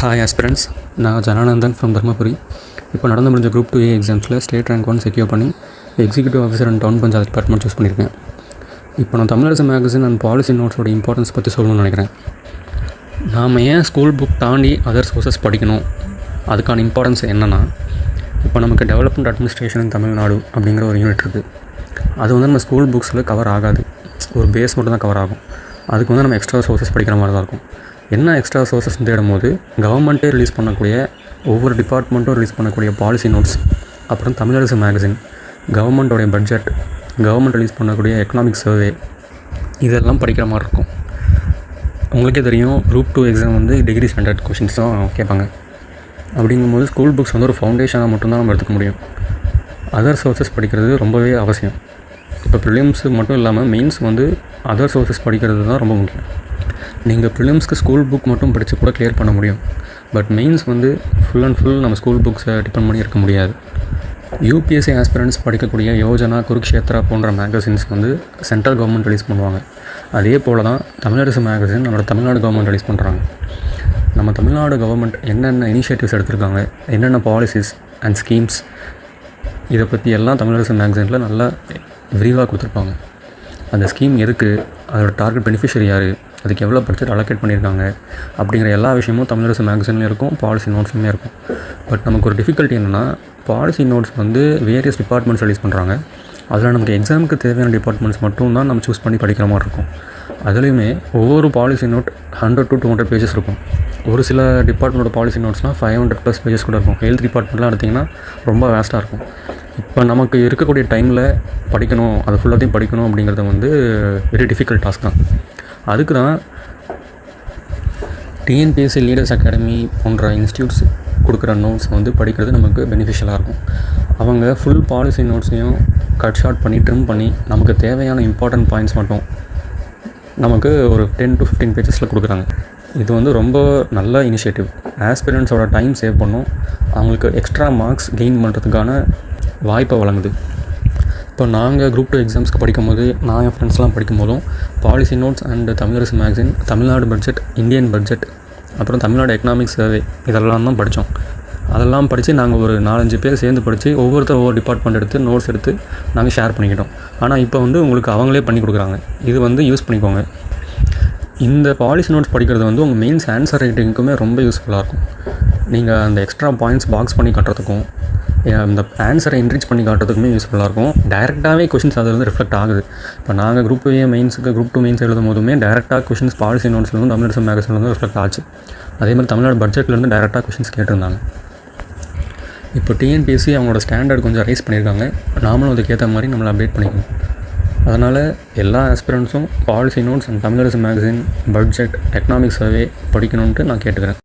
Hi aspirants, நான் ஜனானந்தன் from Dharmapuri. இப்போ நடந்து முடிஞ்ச குரூப் 2A எக்ஸாம்ஸில் ஸ்டேட் ரேங்க் 1 செக்யூர் பண்ணி executive officer and town panchayat department choose பண்ணியிருக்கேன். இப்போ நான் தமிழரசு மேகசின் அண்ட் பாலிசி நோட்ஸோட இம்பார்ட்டன்ஸ் பற்றி சொல்லணும்னு நினைக்கிறேன். நாம் ஏன் ஸ்கூல் புக் தாண்டி அதர் சோர்சஸ் படிக்கணும், அதுக்கான இம்பார்ட்டன்ஸ் என்னென்னா, இப்போ நமக்கு டெவலப்மெண்ட் அட்மினிஸ்ட்ரேஷன் இன் தமிழ்நாடு அப்படிங்கிற ஒரு யூனிட் இருக்குது. அது வந்து நம்ம ஸ்கூல் புக்ஸில் கவர் ஆகாது, ஒரு பேஸ் மட்டும் தான் கவர் ஆகும். அதுக்கு வந்து நம்ம எக்ஸ்ட்ரா சோர்சஸ் படிக்கிற மாதிரி தான் இருக்கும். என்ன எக்ஸ்ட்ரா சோர்சஸ்ன்னு தேடும் போது கவர்மெண்ட்டே ரிலீஸ் பண்ணக்கூடிய, ஒவ்வொரு டிபார்ட்மெண்ட்டும் ரிலீஸ் பண்ணக்கூடிய பாலிசி நோட்ஸ், அப்புறம் தமிழரசு மேகசின், கவர்மெண்ட்டோடைய பட்ஜெட், கவர்மெண்ட் ரிலீஸ் பண்ணக்கூடிய எக்கனாமிக் சர்வே, இதெல்லாம் படிக்கிற மாதிரி இருக்கும். உங்களுக்கே தெரியும், குரூப் 2 எக்ஸாம் வந்து டிகிரி ஸ்டாண்டர்ட் கொஷின்ஸ் தான் கேட்பாங்க. அப்படிங்கும்போது ஸ்கூல் புக்ஸ் வந்து ஒரு ஃபவுண்டேஷனாக மட்டும்தான் நம்ம எடுத்துக்க முடியும். அதர் சோர்சஸ் படிக்கிறது ரொம்பவே அவசியம். இப்போ ப்ரிலிம்ஸு மட்டும் இல்லாமல் மெயின்ஸ் வந்து அதர் சோர்சஸ் படிக்கிறது தான் ரொம்ப முக்கியம். நீங்கள் ப்ரிலிம்ஸ்க்கு ஸ்கூல் புக் மட்டும் படித்து கூட கிளியர் பண்ண முடியும். பட் மெயின்ஸ் வந்து ஃபுல் அண்ட் ஃபுல் நம்ம ஸ்கூல் புக்ஸை டிபெண்ட் பண்ணி இருக்க முடியாது. யூபிஎஸ்சி ஆஸ்பிரண்ட்ஸ் படிக்கக்கூடிய யோஜனா, குருக்ஷேத்ரா போன்ற மேகசின்ஸ் வந்து சென்ட்ரல் கவர்மெண்ட் ரிலீஸ் பண்ணுவாங்க. அதே போல் தான் தமிழரசு மேகசின் நம்மளோட தமிழ்நாடு கவர்மெண்ட் ரிலீஸ் பண்ணுறாங்க. நம்ம தமிழ்நாடு கவர்மெண்ட் என்னென்ன இனிஷியேட்டிவ்ஸ் எடுத்திருக்காங்க, என்னென்ன பாலிசிஸ் அண்ட் ஸ்கீம்ஸ், இதை பற்றி எல்லாம் தமிழரசு மேகசினில் நல்லா விரிவாக கொடுத்துருப்பாங்க. அந்த ஸ்கீம் எதுக்கு, அதோட டார்கெட் பெனிஃபிஷரி யார், அதுக்கு எவ்வளோ பட்ஜெட் அலோகேட் பண்ணியிருக்காங்க அப்படிங்கிற எல்லா விஷயமும் தமிழரசு மேகசின்லேயும் இருக்கும், பாலிசி நோட்ஸ்லையுமே இருக்கும். பட் நமக்கு ஒரு டிஃபிகல்ட்டி என்னென்னா, பாலிசி நோட்ஸ் வந்து வேரியஸ் டிபார்ட்மெண்ட்ஸ் ரிலீஸ் பண்ணுறாங்க. அதில் நமக்கு எக்ஸாமுக்கு தேவையான டிபார்ட்மெண்ட்ஸ் மட்டும் தான் நம்ம சூஸ் பண்ணி படிக்கிற மாதிரி இருக்கும். அதுலேயுமே ஒவ்வொரு பாலிசி நோட் 100 to 200 பேஜஸ் இருக்கும். ஒரு சில டிபார்ட்மெண்ட்டோட பாலிசி நோட்ஸ்னால் 500+ பேஜஸ் கூட இருக்கும். ஹெல்த் டிபார்ட்மெண்ட்லாம் எடுத்திங்கன்னா ரொம்ப வேஸ்ட்டாக இருக்கும். இப்போ நமக்கு இருக்கக்கூடிய டைமில் படிக்கணும், அதை ஃபுல்லாத்தையும் படிக்கணும் அப்படிங்கிறது வந்து வெரி டிஃபிகல்ட் டாஸ்க் தான். அதுக்கு தான் டிஎன்பிஎஸ்சி லீடர்ஸ் அகாடமி போன்ற இன்ஸ்டியூட்ஸ் கொடுக்குற நோட்ஸ் வந்து படிக்கிறது நமக்கு பெனிஃபிஷியலாக இருக்கும். அவங்க ஃபுல் பாலிசி நோட்ஸையும் கட் ஷார்ட் பண்ணி ட்ரிம் பண்ணி நமக்கு தேவையான இம்பார்ட்டன்ட் பாயிண்ட்ஸ் மட்டும் நமக்கு ஒரு 10 to 15 பேஜஸில் கொடுக்குறாங்க. இது வந்து ரொம்ப நல்ல இனிஷியேட்டிவ். ஆஸ்பிரண்ட்ஸோட டைம் சேவ் பண்ணும், அவங்களுக்கு எக்ஸ்ட்ரா மார்க்ஸ் கெயின் பண்ணுறதுக்கான வாய்ப்பை வழங்குது. இப்போ நாங்கள் குரூப் 2 எக்ஸாம்ஸ்க்கு படிக்கும்போது, நான் என் ஃப்ரெண்ட்ஸ்லாம் படிக்கும்போதும் policy notes and Tamilarasu magazine, Tamil Nadu budget, Indian budget, அப்புறம் தமிழ்நாடு எக்கனாமிக் சர்வே, இதெல்லாம் தான் படித்தோம். அதெல்லாம் படித்து நாங்கள் ஒரு 4-5 பேர் சேர்ந்து படித்து ஒவ்வொரு டிபார்ட்மெண்ட் எடுத்து நோட்ஸ் எடுத்து நாங்கள் ஷேர் பண்ணிக்கிட்டோம். ஆனால் இப்போ வந்து உங்களுக்கு அவங்களே பண்ணி கொடுக்குறாங்க. இது வந்து யூஸ் பண்ணிக்கோங்க. இந்த பாலிசி நோட்ஸ் படிக்கிறது வந்து உங்கள் மெயின்ஸ் ஆன்சர் ரைட்டிங்க்குமே ரொம்ப யூஸ்ஃபுல்லாக இருக்கும். நீங்கள் அந்த எக்ஸ்ட்ரா பாயிண்ட்ஸ் பாக்ஸ் பண்ணி காட்டுறதுக்கும், இந்த ஆன்சரை என்ரிச் பண்ணி காட்டுறதுக்குமே யூஸ்ஃபுல்லாக இருக்கும். டேரெக்டாகவே கொஷின்ஸ் அதில் வந்து ரிஃப்ளெக்ட் ஆகுது. இப்போ நாங்கள் குரூப் 2 மெயின்ஸுக்கு, குரூப் 2 மெயின்ஸ் எழுதும் போதுமே டேரெக்டாக கொஷின்ஸ் பாலிசி நோட்ஸ்லேருந்து தமிழரசு மேகசின்லேருந்து ரிஃப்ளெக்ட் ஆச்சு. அதே மாதிரி தமிழ்நாடு பட்ஜெட்லேருந்து டேரெக்டாக கொஷின்ஸ் கேட்டிருந்தாங்க. இப்போ டிஎன்பிஎஸ்சி அவங்களோட ஸ்டாண்டர்ட் கொஞ்சம் ரைஸ் பண்ணியிருக்காங்க. நாமளும் அதுக்கேற்ற மாதிரி நம்மளை அப்டேட் பண்ணிக்கணும். அதனால் எல்லா ஆஸ்பிரண்ட்ஸும் policy notes and Tamilarasu magazine, budget, economic survey படிக்கணுன்ட்டு நான் கேட்டுக்கிறேன்.